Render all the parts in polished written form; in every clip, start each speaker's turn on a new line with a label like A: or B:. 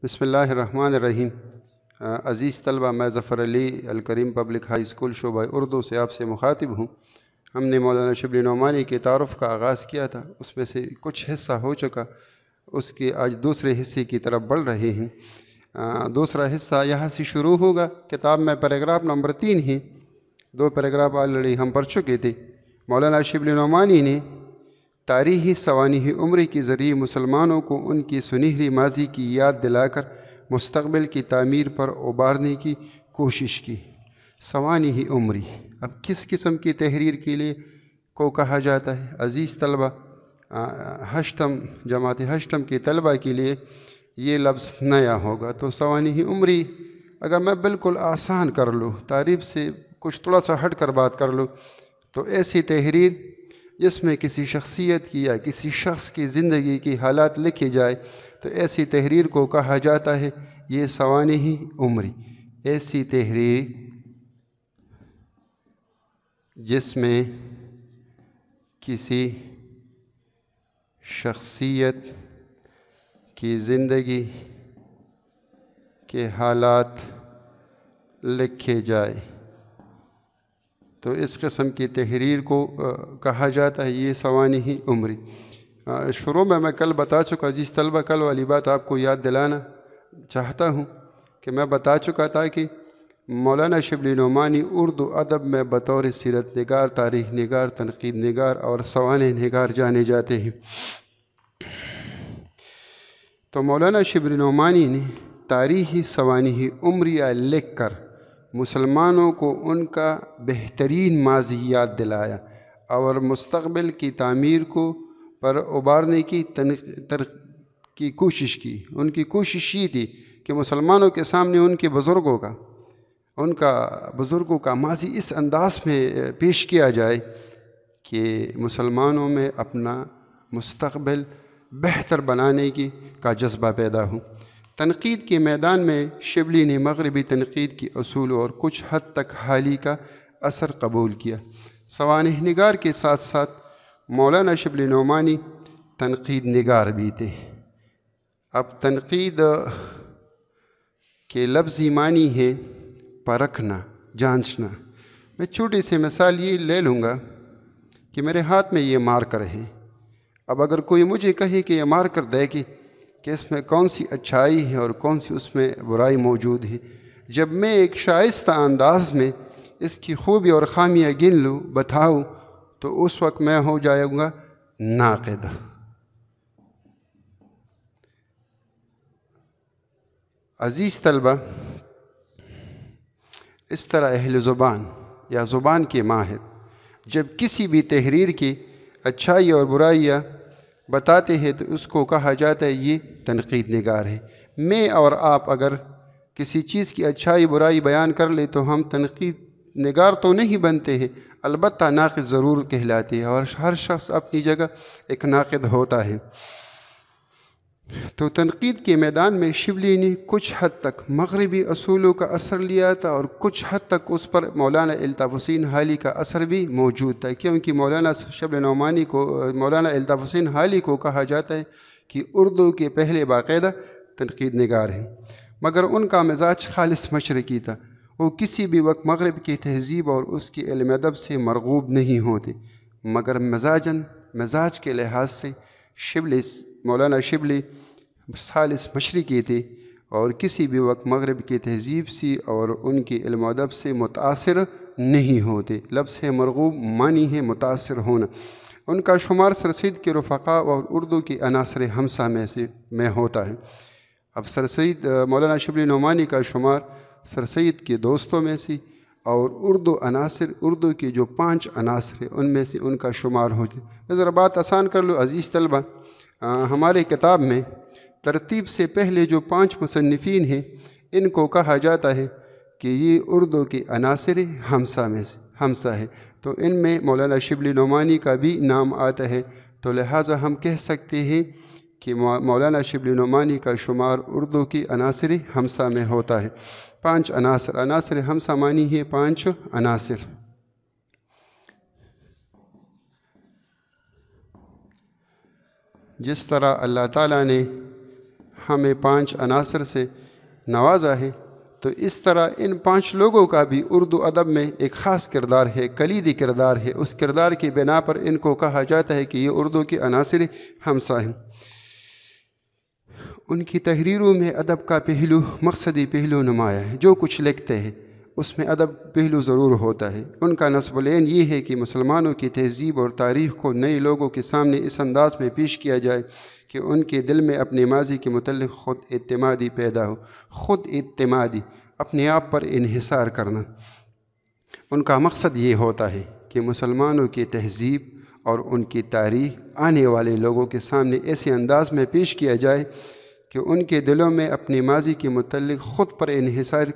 A: بسم اللہ الرحمن الرحیم۔ عزیز طلبہ، میں ظفر علی الکریم پبلک ہائی اسکول شعبہ اردو سے آپ سے مخاطب ہوں۔ ہم نے مولانا شبلی نعمانی کے تعارف کا آغاز کیا تھا، اس میں سے کچھ حصہ ہو چکا، اس کے آج دوسرے حصے کی طرف بڑھ رہے ہیں۔ دوسرا حصہ یہاں سے شروع ہوگا۔ کتاب میں پیراگراف نمبر 3 ہیں، 2 پیراگراف آلریڈی ہم پڑھ چکے تھے۔ مولانا شبلی نعمانی نے تاریخی سوانح عمری کے ذریعے مسلمانوں کو ان کی سنہری ماضی کی یاد دلا کر مستقبل کی تعمیر پر ابھارنے کی کوشش کی۔ سوانح عمری اب کس قسم کی تحریر کے لیے کو کہا جاتا ہے؟ عزیز طلبہ، جماعت ہشتم کے طلبہ کے لیے یہ لفظ نیا ہوگا۔ تو سوانح عمری اگر میں بالکل آسان کر لوں، تعریف سے کچھ تھوڑا سا ہٹ کر بات کر لوں، تو ایسی تحریر جس میں کسی شخصیت کی یا کسی شخص کی زندگی کی حالات لکھی جائے، تو ایسی تحریر کو کہا جاتا ہے یہ سوانح عمری۔ ایسی تحریر جس میں کسی شخصیت کی زندگی کے حالات لکھے جائے، تو اس قسم کی تحریر کو کہا جاتا ہے یہ سوانح عمری۔ شروع میں کل بتا چکا، عزیز طلبہ، کل والی بات آپ کو یاد دلانا چاہتا ہوں کہ میں بتا چکا تھا کہ مولانا شبلی نعمانی اردو ادب میں بطور سیرت نگار، تاریخ نگار، تنقید نگار اور سوانح نگار جانے جاتے ہیں۔ تو مولانا شبلی نعمانی نے تاریخی سوانح عمریہ لکھ کر مسلمانوں کو ان کا بہترین ماضی یاد دلایا اور مستقبل کی تعمیر کو پر ابھارنے کی کوشش کی۔ ان کی کوشش یہ تھی کہ مسلمانوں کے سامنے ان کے بزرگوں کا ماضی اس انداز میں پیش کیا جائے کہ مسلمانوں میں اپنا مستقبل بہتر بنانے کا جذبہ پیدا ہو۔ تنقید کے میدان میں شبلی نے مغربی تنقید کے اصول اور کچھ حد تک حالی کا اثر قبول کیا۔ سوانح نگار کے ساتھ ساتھ مولانا شبلی نعمانی تنقید نگار بھی تھے۔ اب تنقید کے لفظی معنی ہے پرکھنا، جانچنا۔ میں چھوٹی سی مثال یہ لے لوں گا کہ میرے ہاتھ میں یہ مارکر ہے۔ اب اگر کوئی مجھے کہے کہ یہ مارکر دیکھے کہ اس میں کون سی اچھائی ہے اور کون سی اس میں برائی موجود ہے، جب میں ایک شائستہ انداز میں اس کی خوبی اور خامیاں گن لوں، بتاؤں، تو اس وقت میں ہو جاؤں گا ناقد۔ عزیز طلبہ، اس طرح اہل زبان یا زبان کے ماہر جب کسی بھی تحریر کی اچھائی اور برائیاں بتاتے ہیں تو اس کو کہا جاتا ہے یہ تنقید نگار ہے۔ میں اور آپ اگر کسی چیز کی اچھائی برائی بیان کر لے تو ہم تنقید نگار تو نہیں بنتے ہیں، البتہ ناقد ضرور کہلاتے ہیں، اور ہر شخص اپنی جگہ ایک ناقد ہوتا ہے۔ تو تنقید کے میدان میں شبلی نے کچھ حد تک مغربی اصولوں کا اثر لیا تھا اور کچھ حد تک اس پر مولانا الطاف حسین حالی کا اثر بھی موجود تھا، کیونکہ مولانا شبلی نعمانی کو، مولانا الطاف حسین حالی کو کہا جاتا ہے کہ اردو کے پہلے باقاعدہ تنقید نگار ہیں، مگر ان کا مزاج خالص مشرقی تھا۔ وہ کسی بھی وقت مغرب کی تہذیب اور اس کی علم ادب سے مرغوب نہیں ہوتے، مگر مزاج کے لحاظ سے مولانا شبلی خالص مشرقی تھے اور کسی بھی وقت مغرب کی تہذیب سے اور ان کی علم و ادب سے متاثر نہیں ہوتے۔ لفظ ہے مرغوب، معنی ہے متاثر ہونا۔ ان کا شمار سر سید کے رفقاء اور اردو کی عناصر ہمسہ میں ہوتا ہے۔ اب سر سید مولانا شبلی نعمانی کا شمار سر سید کے دوستوں میں سے اور اردو کی جو 5 عناصر ہیں ان میں سے ان کا شمار ہوتا ہے۔ میں ذرا بات آسان کر لوں عزیز طلبہ، ہمارے کتاب میں ترتیب سے پہلے جو 5 مصنفین ہیں ان کو کہا جاتا ہے کہ یہ اردو کی عناصر ہمسہ ہے، تو ان میں مولانا شبلی نعمانی کا بھی نام آتا ہے، تو لہٰذا ہم کہہ سکتے ہیں کہ مولانا شبلی نعمانی کا شمار اردو کی عناصر ہمسہ میں ہوتا ہے۔ 5 عناصر ہمسہ معنی ہے 5 عناصر۔ جس طرح اللہ تعالیٰ نے ہمیں 5 عناصر سے نوازا ہے، تو اس طرح ان 5 لوگوں کا بھی اردو ادب میں ایک خاص کردار ہے، کلیدی کردار ہے۔ اس کردار کی بنا پر ان کو کہا جاتا ہے کہ یہ اردو کے عناصر ہمسا ہیں۔ ان کی تحریروں میں ادب کا پہلو، مقصدی پہلو نمایاں ہے۔ جو کچھ لکھتے ہیں اس میں ادب پہلو ضرور ہوتا ہے۔ ان کا نصب العین یہ ہے کہ مسلمانوں کی تہذیب اور تاریخ کو نئے لوگوں کے سامنے اس انداز میں پیش کیا جائے کہ ان کے دل میں اپنے ماضی کے متعلق خود اعتمادی پیدا ہو۔ خود اعتمادی، اپنے آپ پر انحصار کرنا۔ ان کا مقصد یہ ہوتا ہے کہ مسلمانوں کی تہذیب اور ان کی تاریخ آنے والے لوگوں کے سامنے ایسے انداز میں پیش کیا جائے کہ ان کے دلوں میں اپنے ماضی کے متعلق خود پر انحصار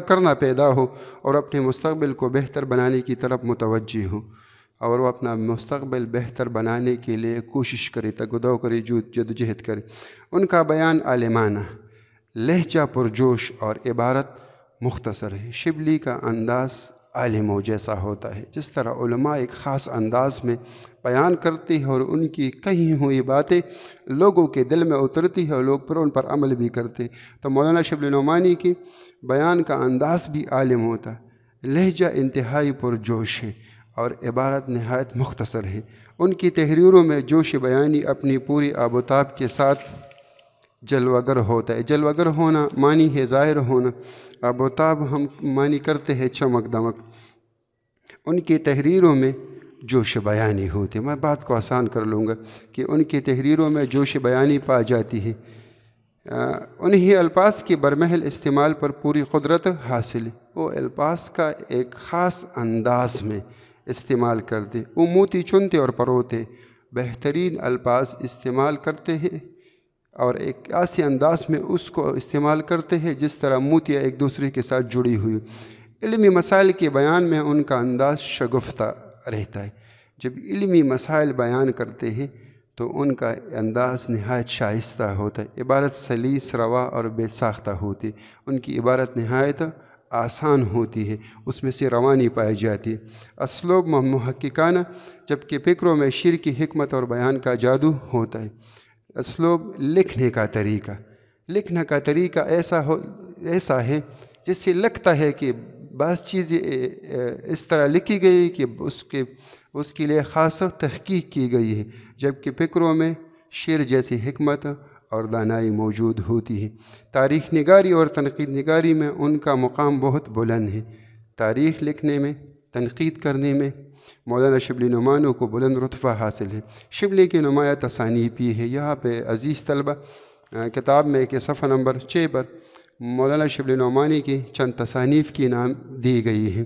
A: کرنا پیدا ہو اور اپنے مستقبل کو بہتر بنانے کی طرف متوجہ ہو، اور وہ اپنا مستقبل بہتر بنانے کے لیے کوشش کرے، تگدو کرے، جدوجہد کرے۔ ان کا بیان عالمانہ، لہجہ پرجوش اور عبارت مختصر ہے۔ شبلی کا انداز عالموں جیسا ہوتا ہے۔ جس طرح علماء ایک خاص انداز میں بیان کرتے ہیں اور ان کی کہی ہوئی باتیں لوگوں کے دل میں اترتی ہے اور لوگ پھر ان پر عمل بھی کرتے، تو مولانا شبلی نعمانی کی بیان کا انداز بھی عالم ہوتا ہے۔ لہجہ انتہائی پرجوش ہے اور عبارت نہایت مختصر ہے۔ ان کی تحریروں میں جوش بیانی اپنی پوری آب و تاب کے ساتھ جلوگر ہوتا ہے۔ جلوگر ہونا معنی ہے ظاہر ہونا، آب و تاب ہم معنی کرتے ہیں چمک دمک۔ ان کی تحریروں میں جوش بیانی ہوتی ہے۔ میں بات کو آسان کر لوں گا کہ ان کی تحریروں میں جوش بیانی پا جاتی ہے۔ انہی الفاظ کی برمحل استعمال پر پوری قدرت حاصل ہے۔ وہ الفاظ کا ایک خاص انداز میں استعمال کرتے، وہ موتی چنتے اور پروتے بہترین الفاظ استعمال کرتے ہیں اور ایک ایسے انداز میں اس کو استعمال کرتے ہیں جس طرح موتیاں ایک دوسرے کے ساتھ جڑی ہوئی۔ علمی مسائل کے بیان میں ان کا انداز شگفتہ رہتا ہے۔ جب علمی مسائل بیان کرتے ہیں تو ان کا انداز نہایت شائستہ ہوتا ہے، عبارت سلیس، روا اور بے ساختہ ہوتی۔ ان کی عبارت نہایت آسان ہوتی ہے، اس میں سے روانی پائی جاتی ہے۔ اسلوب محققانہ، جبکہ فکروں میں شعر کی حکمت اور بیان کا جادو ہوتا ہے۔ اسلوب لکھنے کا طریقہ ایسا ہے جس سے لگتا ہے کہ بعض چیزیں اس طرح لکھی گئی کہ اس کے لیے خاص تحقیق کی گئی ہے، جبکہ فکروں میں شعر جیسی حکمت اور دانائی موجود ہوتی ہے۔ تاریخ نگاری اور تنقید نگاری میں ان کا مقام بہت بلند ہے۔ تاریخ لکھنے میں، تنقید کرنے میں مولانا شبلی نعمانی کو بلند رتبہ حاصل ہے۔ شبلی کی نمایاں تصانیف بھی ہے۔ یہاں پہ عزیز طلبہ کتاب میں کہ صفحہ نمبر 6 پر مولانا شبلی نعمانی کی چند تصانیف کی نام دی گئی ہیں۔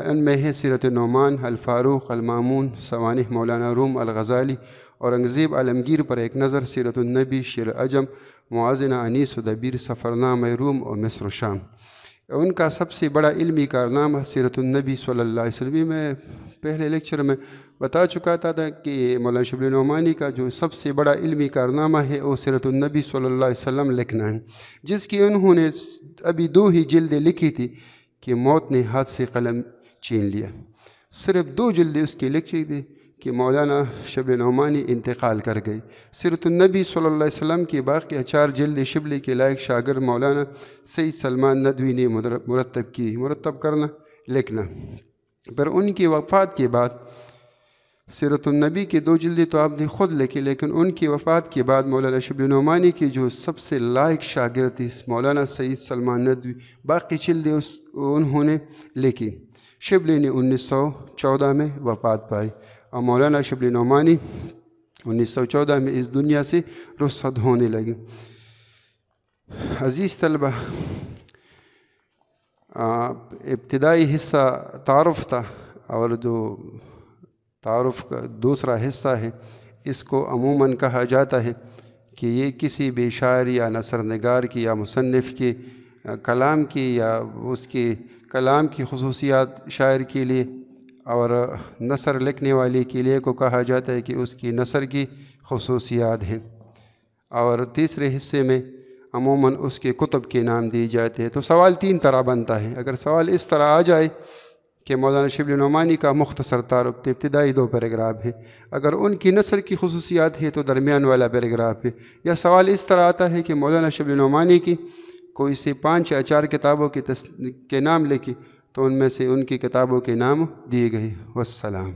A: ان میں ہے سیرت نعمان، الفاروق، المامون، سوانح مولانا روم، الغزالی، اورنگزیب عالمگیر پر ایک نظر، سیرت النبی، شعر عجم، موازنہ انیس و دبیر، سفرنامہ روم اور مصر و شام۔ ان کا سب سے بڑا علمی کارنامہ سیرت النبی صلی اللہ علیہ وسلم۔ میں پہلے لیکچر میں بتا چکا تھا کہ مولانا شبلی نعمانی کا جو سب سے بڑا علمی کارنامہ ہے وہ سیرت النبی صلی اللہ علیہ وسلم لکھنا ہے، جس کی انہوں نے ابھی 2 ہی جلدیں لکھی تھی کہ موت نے ہاتھ سے قلم چھین لیا۔ صرف 2 جلدیں اس کی لکھی تھی کہ مولانا شبلی نعمانی انتقال کر گئے۔ سیرت النبی صلی اللہ علیہ وسلم کی باقی 4 جلدیں شبلی کے لائق شاگرد مولانا سید سلمان ندوی نے مرتب کرنا، لکھنا۔ پر ان کی وفات کے بعد سیرت النبی کی 2 جلدیں تو آپ نے خود لکھی، لیکن ان کی وفات کے بعد مولانا شبلی نعمانی کی جو سب سے لائق شاگرد تھی مولانا سید سلمان ندوی، باقی جلدیں انہوں نے لکھی۔ شبلی نے 1914 میں وفات پائی اور مولانا شبلی نعمانی 1914 میں اس دنیا سے رخصت ہونے لگے۔ عزیز طلبہ، ابتدائی حصہ تعارف تھا، اور جو تعارف کا دوسرا حصہ ہے اس کو عموماً کہا جاتا ہے کہ یہ کسی بھی شاعر یا نثر نگار کی یا مصنف کی کلام کی یا اس کی کلام کی خصوصیات شاعر کے لیے اور نثر لکھنے والے کے لیے کو کہا جاتا ہے کہ اس کی نثر کی خصوصیات ہیں، اور تیسرے حصے میں عموماً اس کے کتب کے نام دیے جاتے ہیں۔ تو سوال 3 طرح بنتا ہے۔ اگر سوال اس طرح آ جائے کہ مولانا شبلی نعمانی کا مختصر تعارف ابتدائی 2 پیراگراف ہے، اگر ان کی نثر کی خصوصیات ہے تو درمیان والا پیراگراف ہے، یا سوال اس طرح آتا ہے کہ مولانا شبلی نعمانی کی کوئی سے 5 یا 4 کتابوں کے نام لکھی تو ان میں سے ان کی کتابوں کے نام دیے گئے۔ والسلام۔